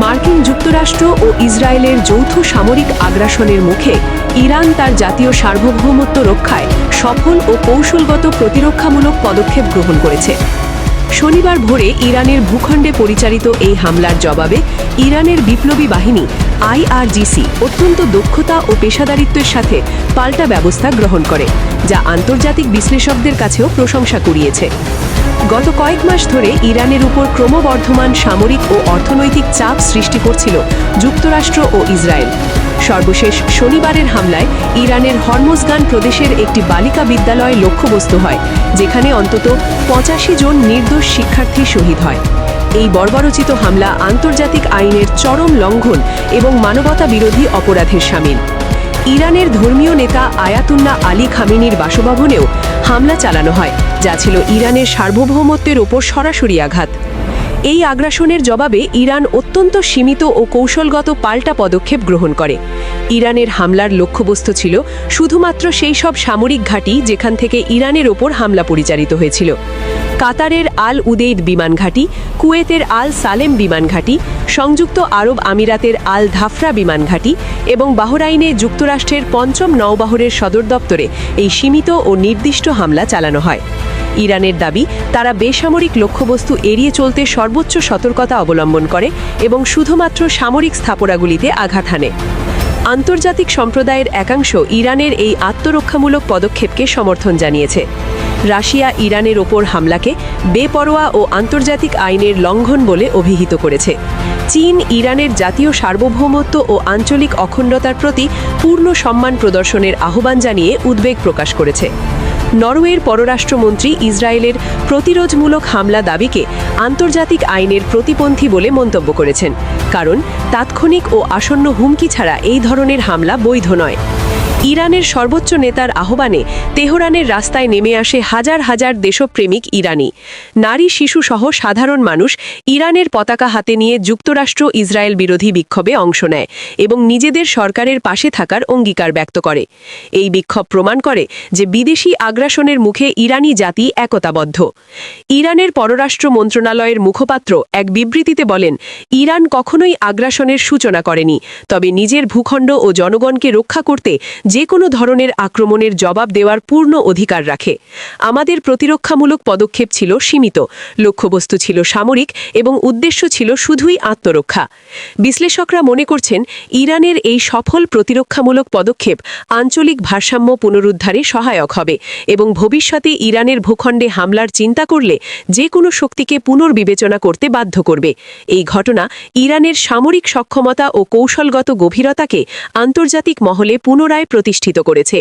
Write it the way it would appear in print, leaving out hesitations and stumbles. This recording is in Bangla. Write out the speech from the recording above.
মার্কিন যুক্তরাষ্ট্র ও ইসরায়েলের যৌথ সামরিক আগ্রাসনের মুখে ইরান তার জাতীয় সার্বভৌমত্ব রক্ষায় সফল ও কৌশলগত প্রতিরক্ষামূলক পদক্ষেপ গ্রহণ করেছে। শনিবার ভোরে ইরানের ভূখণ্ডে পরিচালিত এই হামলার জবাবে ইরানের বিপ্লবী বাহিনী IRGC অত্যন্ত দক্ষতা ও পেশাদারিত্বের সাথে পাল্টা ব্যবস্থা গ্রহণ করে, যা আন্তর্জাতিক বিশ্লেষকদের কাছেও প্রশংসা কুড়িয়েছে। গত কয়েক মাস ধরে ইরানের উপর ক্রমবর্ধমান সামরিক ও অর্থনৈতিক চাপ সৃষ্টি করছিল যুক্তরাষ্ট্র ও ইসরায়েল। সর্বশেষ শনিবারের হামলায় ইরানের হরমোজগান প্রদেশের একটি বালিকা বিদ্যালয় লক্ষ্যবস্তু হয়, যেখানে অন্তত 85 জন নির্দোষ শিক্ষার্থী শহীদ হয়। এই বর্বরোচিত হামলা আন্তর্জাতিক আইনের চরম লঙ্ঘন এবং মানবতা বিরোধী অপরাধের শামিল। ইরানের ধর্মীয় নেতা আয়াতুল্লাহ আলী খামেনির বাসভবনেও হামলা চালানো হয়, যা ছিল ইরানের সার্বভৌমত্বের ওপর সরাসরি আঘাত। এই আগ্রাসনের জবাবে ইরান অত্যন্ত সীমিত ও কৌশলগত পাল্টা পদক্ষেপ গ্রহণ করে। ইরানের হামলার লক্ষ্যবস্তু ছিল শুধুমাত্র সেই সব সামরিক ঘাঁটি যেখান থেকে ইরানের ওপর হামলা পরিচালিত হয়েছিল। কাতারের আল উদেইদ বিমান ঘাঁটি, কুয়েতের আল সালেম বিমান ঘাঁটি, সংযুক্ত আরব আমিরাতের আল ধাফরা বিমান ঘাঁটি এবং বাহরাইনে যুক্তরাষ্ট্রের ৫ম নৌবহরের সদর দপ্তরে এই সীমিত ও নির্দিষ্ট হামলা চালানো হয়। ইরানের দাবি, তারা বেসামরিক লক্ষ্যবস্তু এড়িয়ে চলতে সর্বোচ্চ সতর্কতা অবলম্বন করে এবং শুধুমাত্র সামরিক স্থাপনাগুলিতে আঘাত হানে। আন্তর্জাতিক সম্প্রদায়ের একাংশ ইরানের এই আত্মরক্ষামূলক পদক্ষেপকে সমর্থন জানিয়েছে। রাশিয়া ইরানের ওপর হামলাকে বেপরোয়া ও আন্তর্জাতিক আইনের লঙ্ঘন বলে অভিহিত করেছে। চীন ইরানের জাতীয় সার্বভৌমত্ব ও আঞ্চলিক অখণ্ডতার প্রতি পূর্ণ সম্মান প্রদর্শনের আহ্বান জানিয়ে উদ্বেগ প্রকাশ করেছে। নরওয়ের পররাষ্ট্রমন্ত্রী ইসরায়েলের প্রতিরোধমূলক হামলা দাবিকে আন্তর্জাতিক আইনের প্রতিপন্থী বলে মন্তব্য করেছেন, কারণ তাৎক্ষণিক ও আসন্ন হুমকি ছাড়া এই ধরনের হামলা বৈধ নয়। ইরানের সর্বোচ্চ নেতার আহ্বানে তেহরানের রাস্তায় নেমে আসে হাজার হাজার দেশপ্রেমিক ইরানি। নারী শিশুসহ সাধারণ মানুষ ইরানের পতাকা হাতে নিয়ে যুক্তরাষ্ট্র ইসরায়েল বিরোধী বিক্ষোভে অংশ নেয় এবং নিজেদের সরকারের পাশে থাকার অঙ্গীকার ব্যক্ত করে। এই বিক্ষোভ প্রমাণ করে যে বিদেশি আগ্রাসনের মুখে ইরানি জাতি একতাবদ্ধ। ইরানের পররাষ্ট্র মন্ত্রণালয়ের মুখপাত্র এক বিবৃতিতে বলেন, ইরান কখনোই আগ্রাসনের সূচনা করেনি, তবে নিজের ভূখণ্ড ও জনগণকে রক্ষা করতে যে কোনো ধরনের আক্রমণের জবাব দেওয়ার পূর্ণ অধিকার রাখে। আমাদের প্রতিরক্ষামূলক পদক্ষেপ ছিল সীমিত, লক্ষ্যবস্তু ছিল সামরিক এবং উদ্দেশ্য ছিল শুধুই আত্মরক্ষা। বিশ্লেষকরা মনে করছেন, ইরানের এই সফল প্রতিরক্ষামূলক পদক্ষেপ আঞ্চলিক ভারসাম্য পুনরুদ্ধারে সহায়ক হবে এবং ভবিষ্যতে ইরানের ভূখণ্ডে হামলার চিন্তা করলে যে কোনো শক্তিকে পুনর্বিবেচনা করতে বাধ্য করবে। এই ঘটনা ইরানের সামরিক সক্ষমতা ও কৌশলগত গভীরতাকে আন্তর্জাতিক মহলে পুনরায় প্রতিষ্ঠিত করেছে।